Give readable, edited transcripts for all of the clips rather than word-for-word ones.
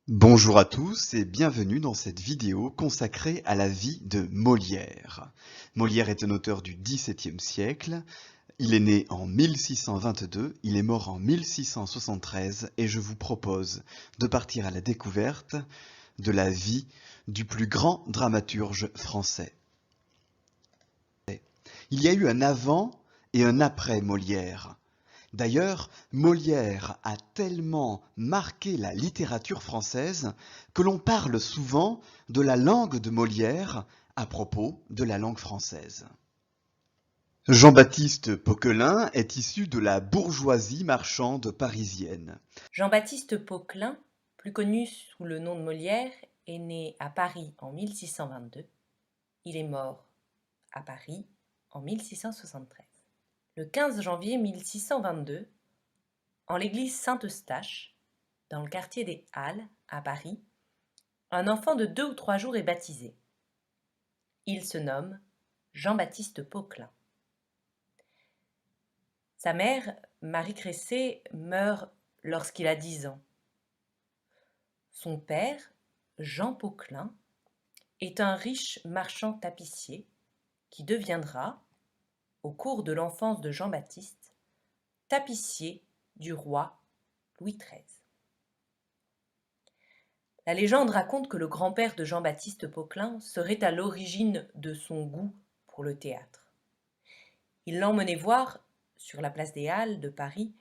Bonjour à tous et bienvenue dans cette vidéo consacrée à la vie de Molière. Molière est un auteur du XVIIe siècle. Il est né en 1622, il est mort en 1673 et je vous propose de partir à la découverte de la vie du plus grand dramaturge français. Il y a eu un avant et un après Molière. D'ailleurs, Molière a tellement marqué la littérature française que l'on parle souvent de la langue de Molière à propos de la langue française. Jean-Baptiste Poquelin est issu de la bourgeoisie marchande parisienne. Jean-Baptiste Poquelin, plus connu sous le nom de Molière, est né à Paris en 1622. Il est mort à Paris en 1673. Le 15 janvier 1622, en l'église Saint-Eustache, dans le quartier des Halles, à Paris, un enfant de 2 ou 3 jours est baptisé. Il se nomme Jean-Baptiste Poquelin. Sa mère, Marie Cressé, meurt lorsqu'il a 10 ans. Son père, Jean Poquelin, est un riche marchand tapissier qui deviendra, au cours de l'enfance de Jean-Baptiste, tapissier du roi Louis XIII. La légende raconte que le grand-père de Jean-Baptiste Poquelin serait à l'origine de son goût pour le théâtre. Il l'emmenait voir, sur la place des Halles de Paris,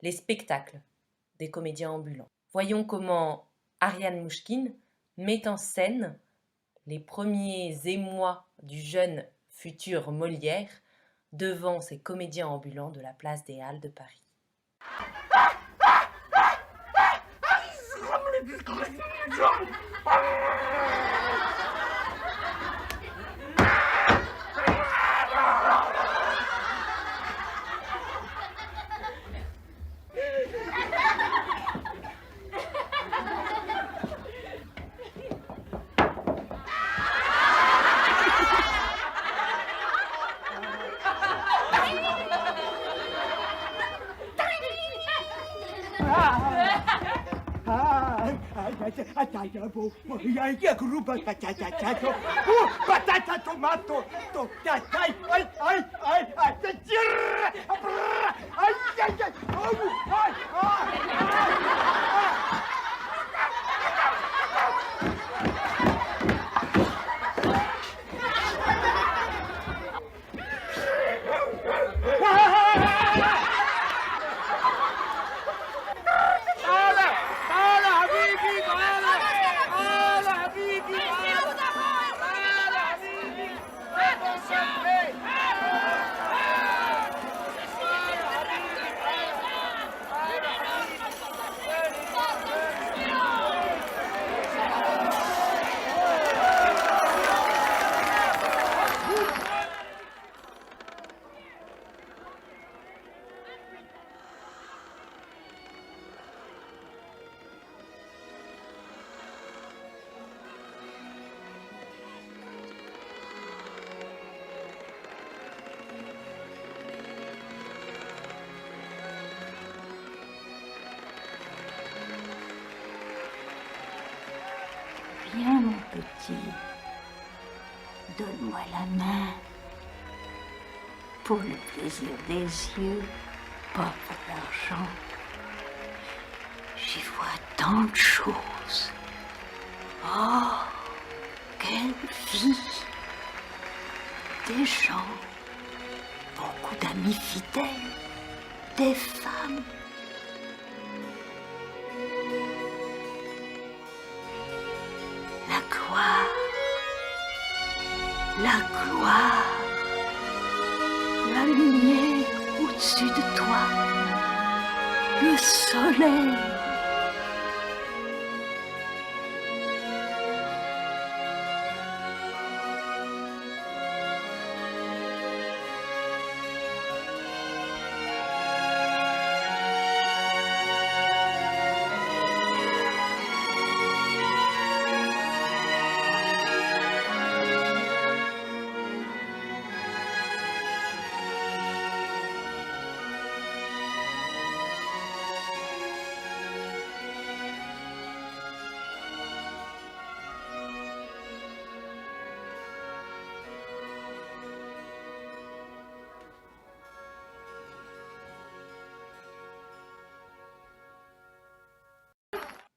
les spectacles des comédiens ambulants. Voyons comment Ariane Mouchkine met en scène les premiers émois du jeune futur Molière devant ces comédiens ambulants de la place des Halles de Paris. Patata, tomato, Viens, mon petit, donne-moi la main pour le plaisir des yeux, pas pour l'argent. J'y vois tant de choses. Oh, quelle vie! Des gens, beaucoup d'amis fidèles, des femmes. La gloire, la lumière au-dessus de toi, le soleil.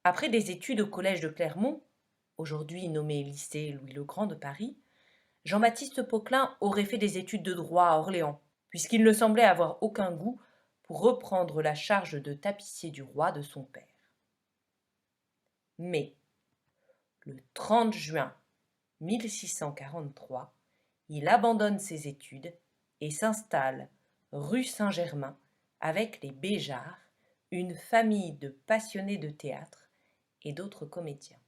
Après des études au collège de Clermont, aujourd'hui nommé lycée Louis-le-Grand de Paris, Jean-Baptiste Poquelin aurait fait des études de droit à Orléans, puisqu'il ne semblait avoir aucun goût pour reprendre la charge de tapissier du roi de son père. Mais, le 30 juin 1643, il abandonne ses études et s'installe rue Saint-Germain avec les Béjart, une famille de passionnés de théâtre et d'autres comédiens.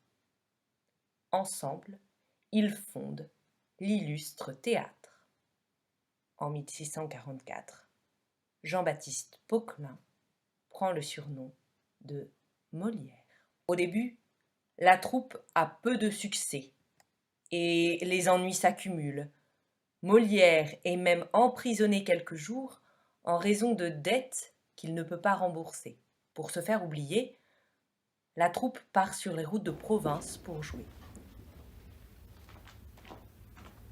Ensemble, ils fondent l'Illustre Théâtre. En 1644, Jean-Baptiste Poquelin prend le surnom de Molière. Au début, la troupe a peu de succès et les ennuis s'accumulent. Molière est même emprisonné quelques jours en raison de dettes qu'il ne peut pas rembourser. Pour se faire oublier, la troupe part sur les routes de province pour jouer.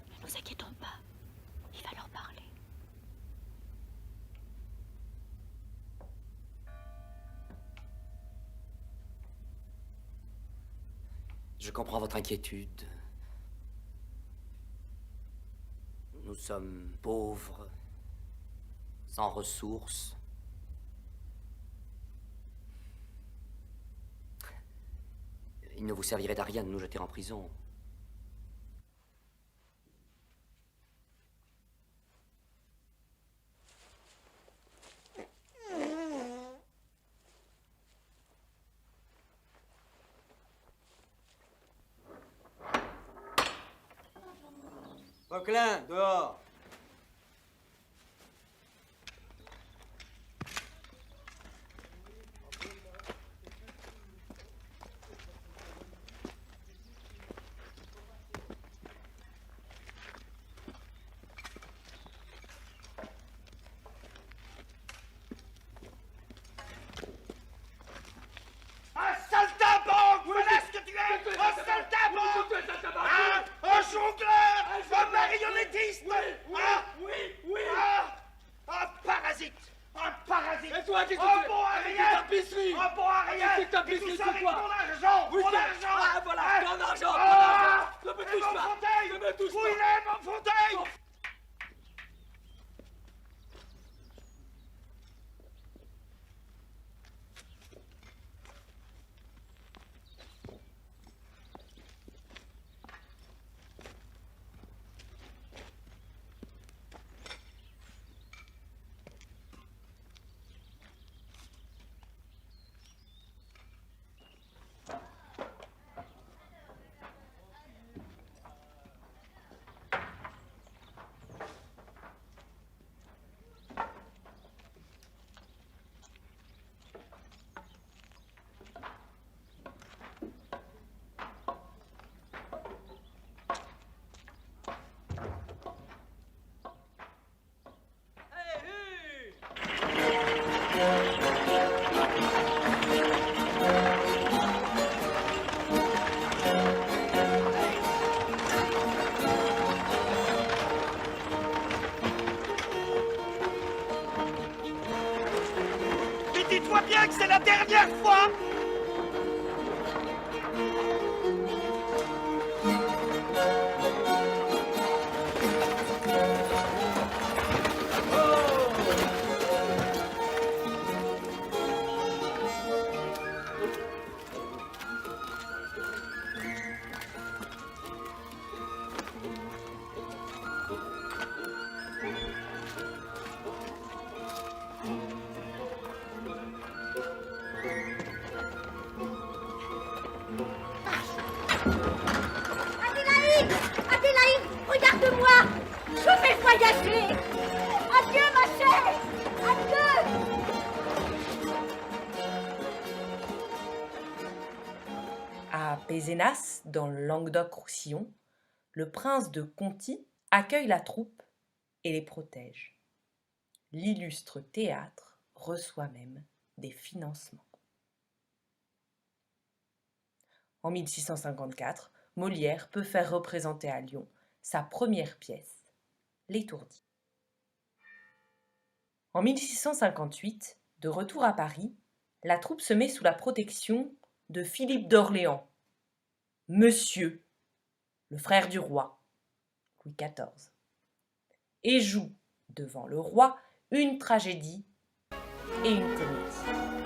Ne nous inquiétons pas, il va leur parler. Je comprends votre inquiétude. Nous sommes pauvres, sans ressources. Il ne vous servirait à rien de nous jeter en prison. Poquelin, dehors. Un saltimbanque! Voilà ce que tu es! Un saltimbanque! Hein? Un jongleur! Un marionnettiste! Hein? Hein? Un parasite! Un parasite! Et toi, qu'est-ce que Un tu bon à fais? rien! Ta tapisserie! Un bon à rien! Qu'est-ce que ta Et tout tapisserie, ça c'est avec quoi? mon argent! Oui, Mon c'est- argent! Ah, voilà, Hein? ton argent, ton Ah! argent. Ne me Et touche mon pas. fauteuil! Ne me touche Où pas. il est, mon fauteuil? Mais dis-toi bien que c'est la dernière fois! Adélaïde! Adélaïde, regarde-moi! Je vais voyager! Adieu, ma chère! Adieu! À Pézenas, dans le Languedoc-Roussillon, le prince de Conti accueille la troupe et les protège. L'Illustre Théâtre reçoit même des financements. En 1654, Molière peut faire représenter à Lyon sa première pièce, L'Étourdi. En 1658, de retour à Paris, la troupe se met sous la protection de Philippe d'Orléans, Monsieur, le frère du roi, Louis XIV, et joue devant le roi une tragédie et une comédie.